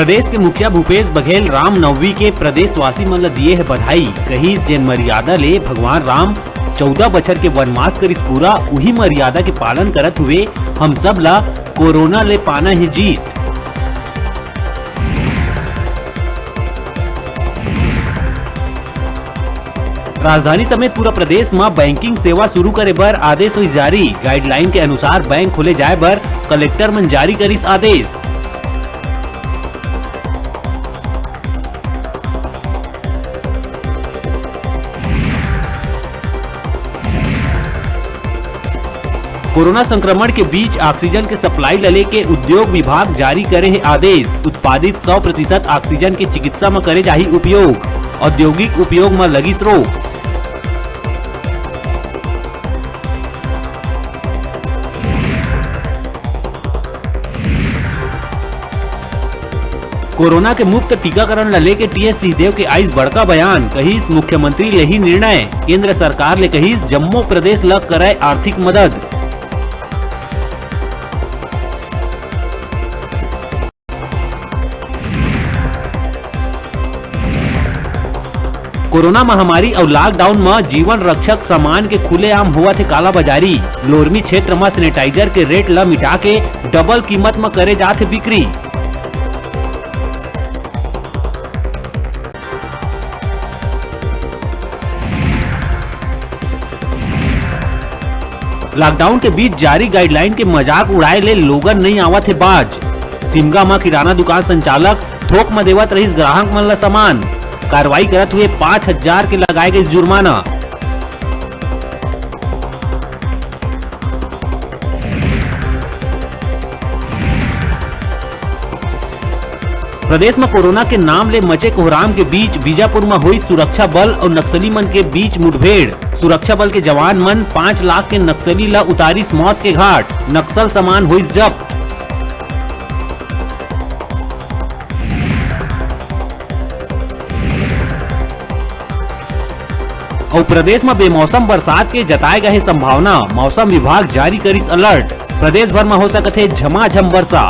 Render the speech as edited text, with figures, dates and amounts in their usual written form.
प्रदेश के मुखिया भूपेश बघेल रामनवमी के प्रदेशवासी मन ला दिए है बधाई। कही जेन मर्यादा ले भगवान राम 14 बछर के वनवास करिस पूरा, उही मर्यादा के पालन करत हुए हम सब ला कोरोना ले पाना है जीत। राजधानी समेत पूरा प्रदेश में बैंकिंग सेवा शुरू करे बर आदेश हुई जारी। गाइडलाइन के अनुसार बैंक खोले जाए बर कलेक्टर मन जारी करिस आदेश। कोरोना संक्रमण के बीच ऑक्सीजन के सप्लाई लले के उद्योग विभाग जारी करे है आदेश। उत्पादित 100% ऑक्सीजन के चिकित्सा में करे जाही उपयोग, औद्योगिक उपयोग में लगिस रोक। कोरोना के मुफ्त टीकाकरण ल लेके टीएस सिंहदेव के आइस बड़का बयान। कहिस मुख्यमंत्री ले ही निर्णय, केंद्र सरकार ले कहिस जम्मू प्रदेश ल कराए आर्थिक मदद। कोरोना महामारी और लॉकडाउन में जीवन रक्षक सामान के खुलेआम हुआ थे कालाबाजारी। लोरमी क्षेत्र में सैनिटाइजर के रेट ला मिटा के डबल कीमत में करे जाते बिक्री। लॉकडाउन के बीच जारी गाइडलाइन के मजाक उड़ाए ले लोगन नहीं आवत है बाज। सिमगा में किराना दुकान संचालक थोक में देवत रहीस ग्राहक मन ला सामान। कार्रवाई करत हुए 5000 के लगाए गए जुर्माना। प्रदेश में कोरोना के नाम ले मचे कोहराम के बीच बीजापुर में हुई सुरक्षा बल और नक्सली मन के बीच मुठभेड़। सुरक्षा बल के जवान मन 5 लाख के नक्सली ला उतारिस मौत के घाट। नक्सल सामान हुई जब्त। और प्रदेश में बेमौसम बरसात के जताए गए संभावना। मौसम विभाग जारी करिस अलर्ट। प्रदेश भर में हो सकत है झमाझम वर्षा।